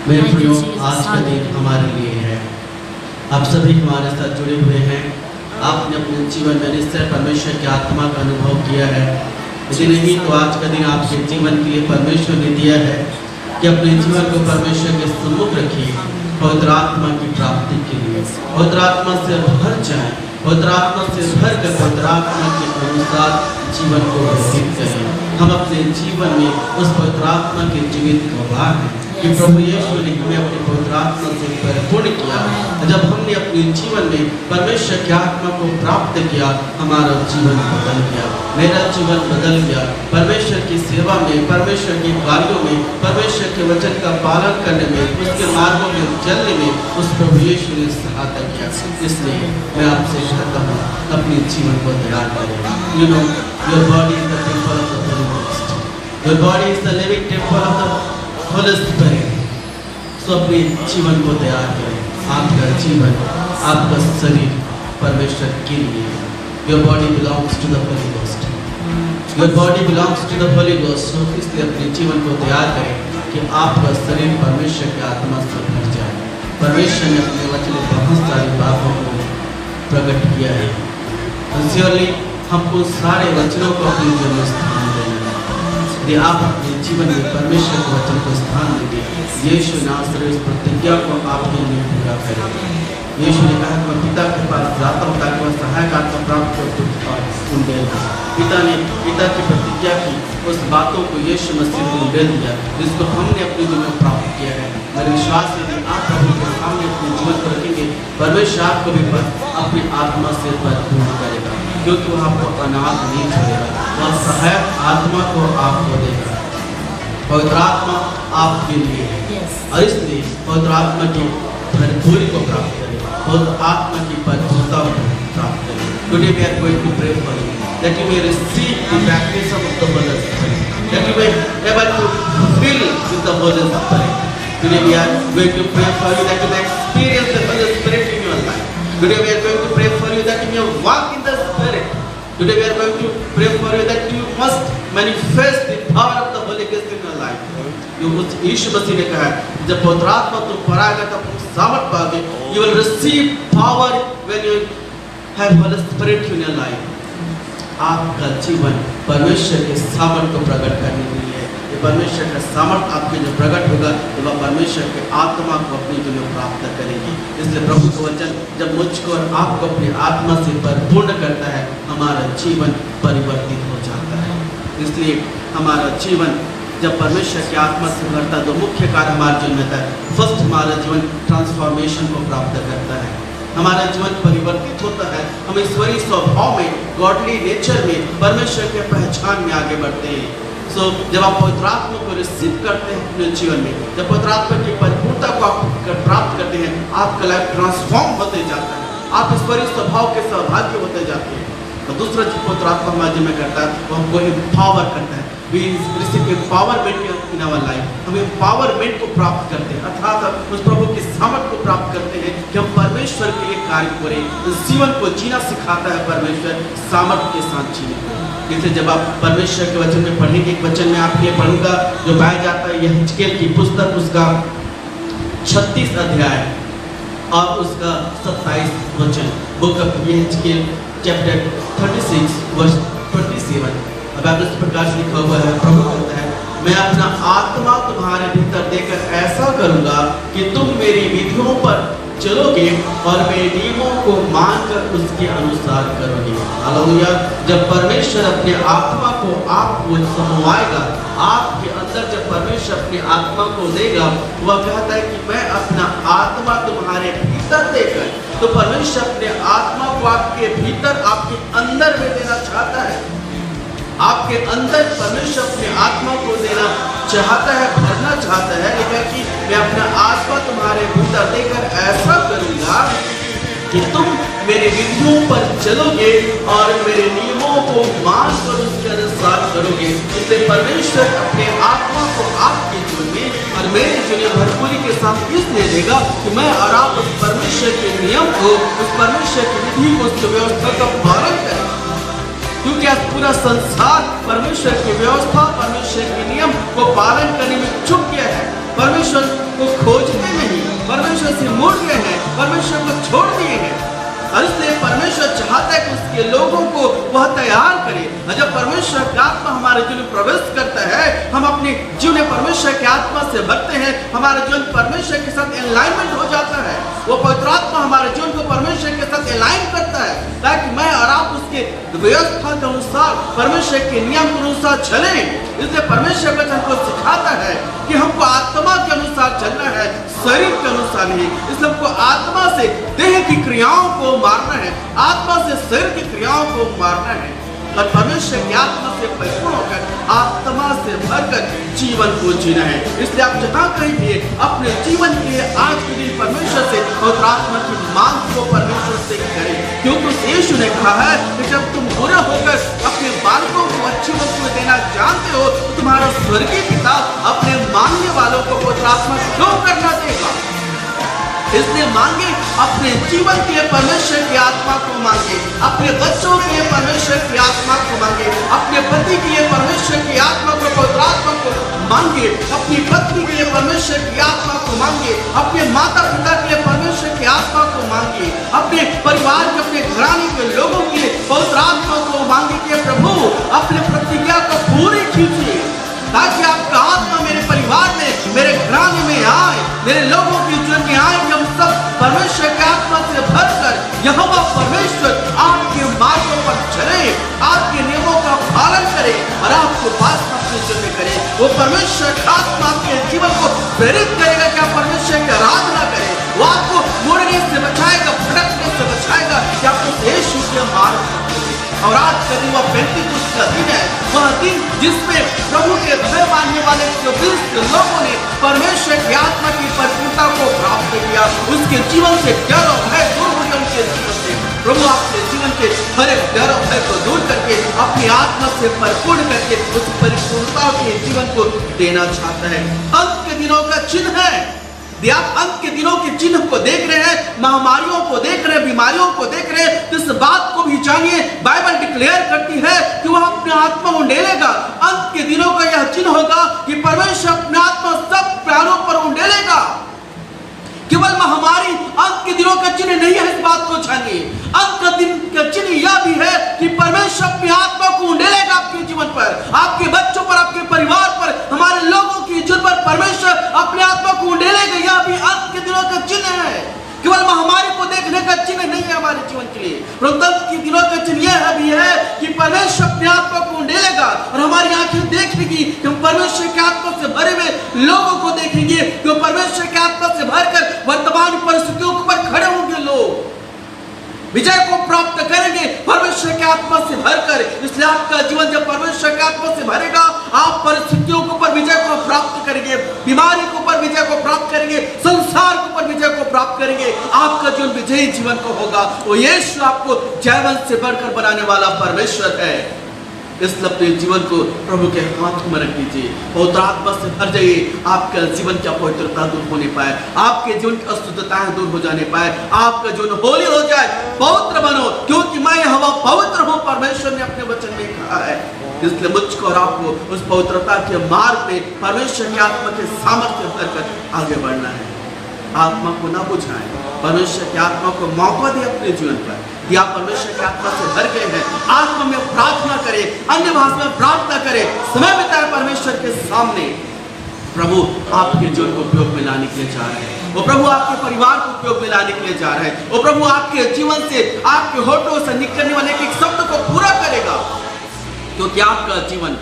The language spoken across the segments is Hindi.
मेरे प्रियो, आज का दिन हमारे लिए है। आप सभी हमारे साथ जुड़े हुए हैं। आपने अपने जीवन में निश्चय परमेश्वर की आत्मा का अनुभव किया है। यदि नहीं तो आज का दिन आपके जीवन के लिए परमेश्वर ने दिया है कि अपने जीवन को परमेश्वर के सम्मुख रखिए, पवित्र आत्मा की प्राप्ति के लिए। पवित्र आत्मा से भर जाए, पवित्र आत्मा से भर कर पवित्र आत्मा के अनुसार जीवन को व्यतीत करें। हम अपने जीवन में उस पवित्र आत्मा के जीवित गवाह हैं कि प्रभु यीशु ने हमें अपने पवित्र आत्मा से परिपूर्ण किया। जब हमने अपने जीवन में परमेश्वर की आत्मा को प्राप्त किया, हमारा जीवन बदल गया, मेरा जीवन बदल गया। परमेश्वर की सेवा में, परमेश्वर के कार्यों में, परमेश्वर के वचन का पालन करने में, उसके मार्गों में चलने में उस प्रभु यीशु ने सहायता किया। इसलिए मैं आपसे कहता हूँ, अपने जीवन को तैयार करें। You know, your body is the temple of the Holy Ghost. Your body is the living temple of the Holy Spirit. So अपने जीवन को तैयार करें। आपका जीवन, आपका शरीर परमेश्वर के लिए। Your body belongs to the Holy Ghost. Your body belongs to the Holy Ghost. So इसलिए अपने जीवन को तैयार करें कि आपका शरीर परमेश्वर की आत्मा से भर जाए। परमेश्वर ने अपने वचन में बहुत सारी बातों को प्रकट किया है। सिंसियरली हमको सारे वचनों को अपने जीवन में स्थान देना है। यदि आप अपने जीवन में परमेश्वर के वचन को स्थान देंगे, यीशु नासरी उस प्रतिज्ञा को आपके लिए पूरा करेगा। यीशु ने कहा कि मैं पिता के पास जाता हूँ ताकि वह सहायक आत्मा प्राप्त कर और उंडेल। पिता ने पिता की प्रतिज्ञा की, उस बातों को यीशु मसीह ने उंडेल दिया, जिसको हमने अपने जीवन में प्राप्त किया है। मेरे विश्वास है कि आप प्रभु के सामने अपने जीवन को रखेंगे, परमेश्वर आपको भी अपनी आत्मा से परिपूर्ण करेगा, क्योंकि वह आपको अनाथ नहीं छोड़ेगा, वह सहायक आत्मा को आपको देगा। पवित्र आत्मा आपके लिए है और इसलिए पवित्र आत्मा की भरपूरी को प्राप्त करें, पवित्र आत्मा की परिपूर्णता को प्राप्त करें। Today we are going to pray for you that you may receive the baptism of the Holy Spirit, that you may be able to fill with the Holy Spirit. Today we are going to pray for you that you may experience the Holy Spirit in your life. Today we are going to pray for you that you may walk in the Spirit. Today we are going to pray for you that you must manifest the power of the Holy Ghost in your life. यीशु मसीह ने कहा, जब पवित्र आत्मा तुम पर आएगा तब तुम सामर्थ पाओगे। You will receive power when you have Holy Spirit in your life. आपका जीवन परमेश्वर के सामर्थ को प्रकट करने के लिए, ये परमेश्वर का सामर्थ आपके जो प्रकट होगा तो वह परमेश्वर के आत्मा को अपने के लिए प्राप्त करेगी। इसलिए प्रभु का वचन जब मुझको और आपको अपनी आत्मा से परिपूर्ण करता है, हमारा जीवन परिवर्तित हो जाता है। इसलिए हमारा जीवन जब परमेश्वर की आत्मा से भरता है तो मुख्य कार्य हमारे जीवन में होता है। फर्स्ट, हमारा जीवन ट्रांसफॉर्मेशन को प्राप्त करता है, हमारा जीवन परिवर्तित होता है। हम ईश्वरीय स्वभाव में, गॉडली नेचर में, परमेश्वर के पहचान में आगे बढ़ते हैं। सो जब आप पवित्र आत्मा को रिसीव करते हैं अपने जीवन में, जब पवित्र आत्मा की परिपूर्णता को आप प्राप्त करते हैं, आपका लाइफ ट्रांसफॉर्म होते जाता है, आप ईश्वरीय स्वभाव के सौभाग्य होते जाते हैं। तो दूसरा जो पवित्र आत्मा हमारे जीवन में करता है वो हमको एम्पावर करता है। We receive empowerment in our life. हम empowerment को प्राप्त करते हैं, अर्थात हम उस प्रभु की सामर्थ को प्राप्त करते हैं कि हम परमेश्वर के लिए कार्य करें। इस जीवन को जीना सिखाता है परमेश्वर, सामर्थ के साथ जीने को। जैसे जब आप परमेश्वर के वचन में पढ़ेंगे, एक वचन में आपके लिए पढ़ूंगा जो पाया जाता है यहेजकेल की पुस्तक, उसका 36 अध्याय और उसका 27 वचन। बुक ऑफ यहेजकेल चैप्टर 36 वर्स 27। अब आप इस प्रकार से लिखा हुआ है, प्रभु कहता है, मैं अपना आत्मा तुम्हारे भीतर देकर ऐसा करूंगा कि तुम मेरी विधियों पर चलोगे और मेरे नियमों को मानकर उसके अनुसार करोगे। हालेलुया। जब परमेश्वर अपने आत्मा को आपको समवाएगा, आपके अंदर जब परमेश्वर अपनी आत्मा को देगा, वह कहता है कि मैं अपना आत्मा तुम्हारे भीतर देकर, तो परमेश्वर अपने आत्मा को आपके भीतर, आपके अंदर में देना चाहता है। आपके अंदर परमेश्वर अपने आत्मा को देना चाहता है, भरना चाहता है। लेकिन कि मैं अपना आत्मा तुम्हारे भीतर देकर ऐसा करूंगा कि तुम मेरे विधियों पर चलोगे और मेरे नियमों को मानकर उसके अनुसार करोगे। इसलिए परमेश्वर अपने आत्मा को आपके जीवन में और मेरे जीवन में भरपूरी के साथ इसलिए देगा कि मैं और आप उस परमेश्वर के नियम को, उस परमेश्वर की विधि को, उस व्यवस्था का पालन करें। क्योंकि आज पूरा संसार परमेश्वर की व्यवस्था, परमेश्वर के नियम को पालन करने में चूक गया है। परमेश्वर को खोजते नहीं, परमेश्वर से मुड़ गए हैं, परमेश्वर को छोड़ दिए हैं। और इसलिए परमेश्वर चाहता है कि उसके लोगों को वह तैयार करे। और जब परमेश्वर की आत्मा हमारे जीवन में प्रवेश करता है, हम अपने जीवन में परमेश्वर की आत्मा से भरते हैं, हमारा जीवन परमेश्वर के साथ अलाइनमेंट हो जाता है। वो पवित्र आत्मा हमारे जीवन को परमेश्वर के साथ अलाइन करता है, ताकि मैं और आप उसके व्यवस्था के अनुसार, परमेश्वर के नियम के अनुसार चले। इसलिए परमेश्वर वचन को सिखाता है कि हमको आत्मा के अनुसार चलना है, शरीर के अनुसार नहीं। इसलिए हमको आत्मा से देह की क्रियाओं को मारना है, आत्मा से शरीर की क्रियाओं को मारना है, और परमेश्वर की आत्मा से परिपूर्ण होकर, आत्मा से भरकर जीवन को जीना है। इसलिए आप जहाँ कहीं भी अपने जीवन के लिए आज के दिन परमेश्वर से और आत्मा की मांग को परमेश्वर से करें, क्योंकि यीशु ने कहा है कि जब तुम बुरे होकर अपने बालकों को अच्छी वस्तुएं देना जानते हो, तो तुम्हारा स्वर्गीय पिता अपने मांगने वालों को पवित्र आत्मा क्यों करना देगा। इसलिए मांगे, अपने जीवन के परमेश्वर की आत्मा को मांगे, अपने बच्चों के लिए परमेश्वर की आत्मा को मांगे, अपने पति के लिए परमेश्वर की आत्मा को, पवित्र आत्मा को मांगे, अपनी पत्नी के लिए परमेश्वर की आत्मा को मांगे, अपने माता पिता के लिए परमेश्वर की आत्मा को मांगे, अपने परिवार के, अपने घराने के लोगों के लिए पवित्र आत्मा को मांगे कि प्रभु अपने प्रतिज्ञा को पूरी कीजिए, ताकि आपका आत्मा मेरे परिवार में, मेरे घराने में आए, मेरे लोगों की जीवन में आए, कि हम सब परमेश्वर की आत्मा से भरकर यहोवा परमेश्वर आपके मार्गों पर चले, आपके नियमों का पालन करे और आपको पास अपने जीवन करे। वो परमेश्वर की आत्मा आपके जीवन को प्रेरित करेगा कि आप परमेश्वर की आराधना करें। वो आपको मुड़ने से बचाएगा, भटकने से बचाएगा, कि आपको यीशु के मार्ग पर चले। और आज का दिन वह पेंतीकोस्त का दिन है, वह दिन जिसमें प्रभु के भय मानने वाले 120 लोगों ने परमेश्वर की आत्मा की परिपूर्णता को प्राप्त किया। उसके जीवन से डर और भय दूर हो गया उनके जीवन से। प्रभु आपके जीवन के हर एक डर और भय को दूर करके अपनी आत्मा से परिपूर्ण करके उस परिपूर्णता के जीवन को देना चाहता है। अंत के दिनों का चिन्ह है। आप अंत के दिनों के चिन्ह को देख रहे हैं, महामारियों को देख रहे हैं, बीमारियों को देख रहे हैं, तो इस बात को भी जानिए, बाइबल डिक्लेयर करती है कि वह अपने आत्मा उंडेलेगा। अंत के दिनों का यह चिन्ह होगा कि परमेश्वर अपने आत्मा सब प्राणों पर उंडेलेगा। केवल महामारी अंत के दिनों का चिन्ह नहीं है, इस बात को जानिए। अंत का दिन का चिन्ह यह भी है कि परमेश्वर अपनी आत्मा को उंडेलेगा आपके जीवन पर, आपके बच्चों पर, आपके परिवार पर, हमारे लोगों की जीवन पर परमेश्वर अपने आत्मा को उंडेलेगा। यह भी अंत के दिनों का चिन्ह है। केवल महामारी को देखने का चिन्ह नहीं है हमारे जीवन के लिए, परंतु अंत के दिनों का चिन्ह यह भी है कि परमेश्वर अपने आत्मा को उंडेलेगा और हमारी आंखें देखेंगी कि हम परमेश्वर के आत्मा से भरे हुए लोगों को देखेंगे, कि परमेश्वर के आत्मा से भरकर वर्तमान परिस्थितियों के ऊपर खड़े होंगे, लोग विजय को प्राप्त करेंगे परमेश्वर के आत्मा से भरकर। इसलिए आपका जीवन जब परमेश्वर के आत्मा से भरेगा, आप परिस्थितियों के ऊपर विजय को प्राप्त करेंगे, बीमारी के ऊपर विजय को प्राप्त करेंगे, संसार के ऊपर विजय को प्राप्त करेंगे। आपका जीवन विजयी जीवन को होगा। वो यीशु आपको जयवंत से बढ़कर बनाने वाला परमेश्वर है। इसलिए अपने जीवन को प्रभु के हाथ में रख दीजिए, पवित्र आत्मा से भर जाइए। आपका जीवन की अपवित्रता दूर होने पाए, आपके जीवन की अशुद्धताएं दूर हो जाने पाए, आपका जीवन होली हो जाए, पवित्र बनो, क्योंकि मैं यहोवा पवित्र हूँ, परमेश्वर ने अपने वचन में कहा है। इसलिए मुझको और आपको उस पवित्रता के मार्ग में परमेश्वर की आत्मा के सामर्थ्य भरकर आगे बढ़ना है। आत्मा को ना बुझाएं, परमेश्वर की आत्मा को मौका दे अपने जीवन पर। या परमेश्वर की आत्मा से भर गए हैं, आत्मा में प्रार्थना करें, अन्य भाषा में प्रार्थना करें, समय बिताए परमेश्वर के सामने। प्रभु आपके जीवन को उपयोग में लाने के लिए जा रहे हैं, वो प्रभु आपके परिवार को उपयोग में लाने के लिए जा रहे हैं, वो प्रभु आपके जीवन से, आपके होठों से निकलने वाले एक शब्द को पूरा करेगा, क्योंकि आपका जीवन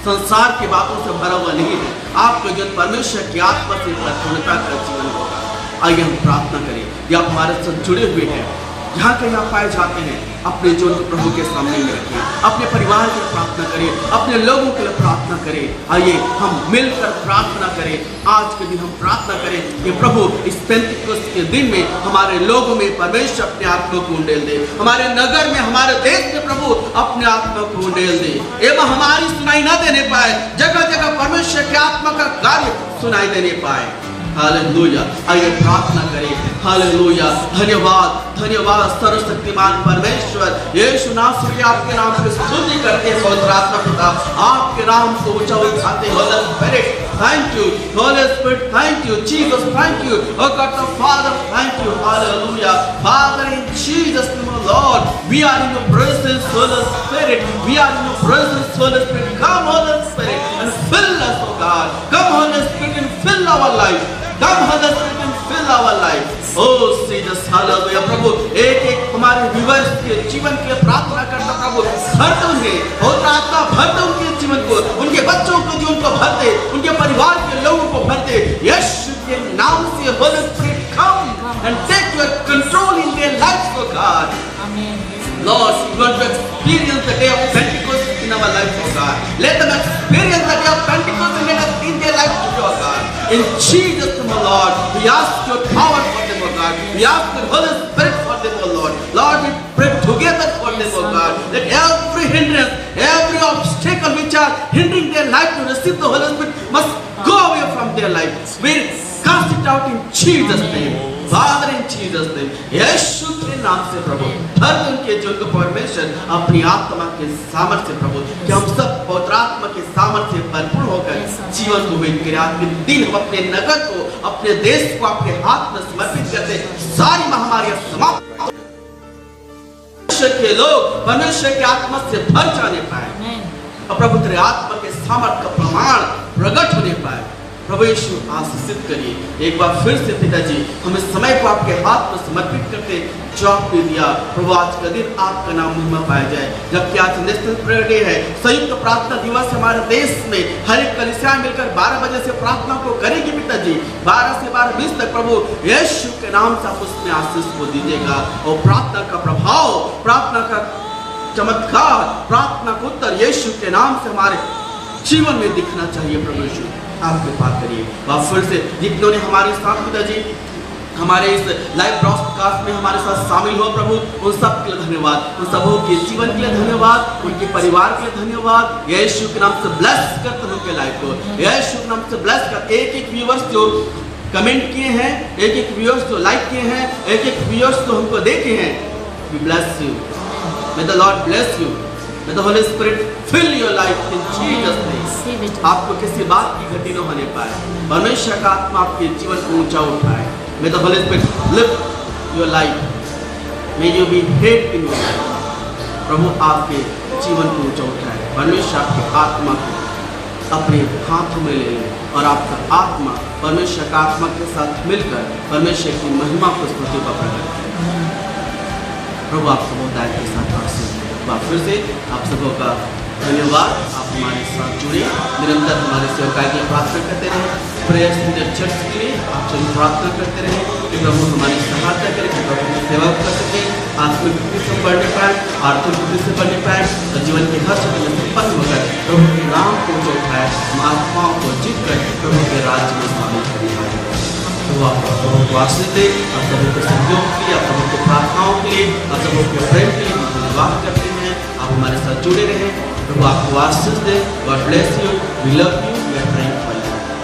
संसार की बातों से भरा हुआ नहीं है। आपका जीवन परमेश्वर की आत्मा से परिपूर्णता का जीवन होगा। आइए हम प्रार्थना करें। या आप हमारे साथ जुड़े हुए हैं, जहाँ कहीं आप पाए जाते हैं, अपने जीवन को प्रभु के सामने में रखें, अपने परिवार के लिए प्रार्थना करें, अपने लोगों के लिए प्रार्थना करें। आइए हम मिलकर प्रार्थना करें। आज के दिन हम प्रार्थना करें कि प्रभु इस पेंतीकोस्त के दिन में हमारे लोगों में परमेश्वर अपने आत्मा को उंडेल दे, हमारे नगर में, हमारे देश में प्रभु अपने आत्मा को उंडेल दे। एवं हमारी सुनाई न देने पाए, जगह जगह परमेश्वर के आत्मा का कार्य सुनाई देने पाए। हालेलुया। आइए प्रार्थना करें। हालेलुया। धन्यवाद धन्यवाद सर्वशक्तिमान परमेश्वर यीशु नासरी, आपके नाम की स्तुति करते हैं पवित्र आत्मा पिता, आपके नाम को ऊंचा उठाते हैं। Holy Spirit thank you, Holy Spirit thank you, Jesus thank you, O God the Father thank you. Hallelujah. Father in Jesus name Lord, we are in your presence Holy Spirit, we are in your presence Holy Spirit, come Holy Spirit and fill us O God, come Holy Spirit and fill our life, come Holy Spirit and fill our life. O Jesus hallelujah. प्रभु एक एक हमारे व्यूअर्स के जीवन के प्रार्थना करना प्रभु, भर दो उन्हें और आत्मा भर दो उनके जीवन को, उनके बच्चों को जीवन को भर दे, उनके परिवार के लोगों को भर दे। यीशु के नाम से Holy Spirit come and take your control in their lives O God. Lord, we want to experience the day of Pentecost in our life, oh God. Let them experience the day of Pentecost in their life, oh God. In Jesus' name, oh Lord, we ask your power for them, oh God. We ask your Holy Spirit for them, oh Lord. Lord, we pray together for them, oh God. That every hindrance, every obstacle which are hindering their life to receive the Holy Spirit must go away from their life. We cast it out in Jesus' name. Father, in Jesus' name, यीशु के नाम से प्रभु, हर उनके जीवन को परमेश्वर अपनी आत्मा के सामर्थ्य से प्रभु, कि हम सब पवित्र आत्मा के सामर्थ्य से भरपूर होकर जीवन को व्यतीत करें। आज के दिन हम अपने नगर को, अपने देश को आपके हाथ में समर्पित करते, सारी महामारियां समाप्त, परमेश्वर के लोग परमेश्वर की आत्मा से भर जाने पाए और प्रभु तेरे आत्मा के सामर्थ्य का प्रमाण प्रकट होने पाए। प्रभु यीशु आशीषित करिए। एक बार फिर से पिताजी, हम इस समय को आपके हाथ में समर्पित करते, जो आपने दिया प्रभु, आज का दिन आपका नाम महिमा पाया जाए। जबकि आज नेशनल प्रेयर डे है, संयुक्त प्रार्थना दिवस हमारे देश में हर एक कलीसिया मिलकर 12 बजे से प्रार्थना को करेगी पिताजी, 12 से 12:20 तक प्रभु यीशु के नाम से आप उसमें आशीष को दीजिएगा और प्रार्थना का प्रभाव, प्रार्थना का चमत्कार, प्रार्थना का उत्तर यीशु के नाम से हमारे जीवन में दिखना चाहिए। प्रभु यीशु आप कृपा करिए। और फिर से जितनों ने हमारे साथ पिताजी हमारे इस लाइव ब्रॉडकास्ट में हमारे साथ शामिल हो प्रभु, उन सब के लिए धन्यवाद, उन सबों के जीवन के लिए धन्यवाद, उनके परिवार के लिए धन्यवाद। यीशु के नाम से ब्लेस करते हैं उनके लाइफ को, यीशु के नाम से ब्लेस कर। एक एक व्यूअर्स जो कमेंट किए हैं, एक एक व्यूअर्स जो लाइक किए हैं, एक एक व्यूअर्स जो हमको देखे हैं, we bless you, may the Lord bless you, may the Holy Spirit fill your life in Jesus name. आपको किसी बात की घटी न होने पाए, परमेश्वर का आत्मा आपके जीवन को ऊंचा उठाए। May the Holy Spirit lift your life. May you be head in your life. प्रभु आपके जीवन को ऊंचा उठाए, परमेश्वर आपके आत्मा को अपने हाथों में ले ले और आपका आत्मा परमेश्वर का आत्मा के साथ मिलकर परमेश्वर की महिमा को स्तुति का प्रकट करें। प्रभु आपको बहुत दायित्व के साथ आशीष दे। फिर से आप सबों का धन्यवाद। आप हमारे साथ जुड़े, निरंतर हमारे सेवकाई के लिए प्रार्थना करते रहे, प्रेयर्स इन द चर्च के लिए आप सभी प्रार्थना करते रहे कि प्रभु हमारी सहायता करें, कि प्रभु की सेवा कर सके, आत्मिक बुद्धि से बढ़ने पाए, आर्थिक बुद्धि से बढ़ने पाए और जीवन के हर क्षेत्र में संपन्न होकर प्रभु के नाम को जो उठाए, हम आत्माओं को जीत कर प्रभु के राज्य में शामिल करने वाले। तो आप सबों को आशीष दे, आप सबों के सहयोग के लिए, आप सबों के प्रार्थनाओं के लिए, आप सबों के प्रेम के लिए धन्यवाद करते हैं। आप हमारे साथ जुड़े रहें, प्रभु आपको आशीष दे। God bless you, we love you.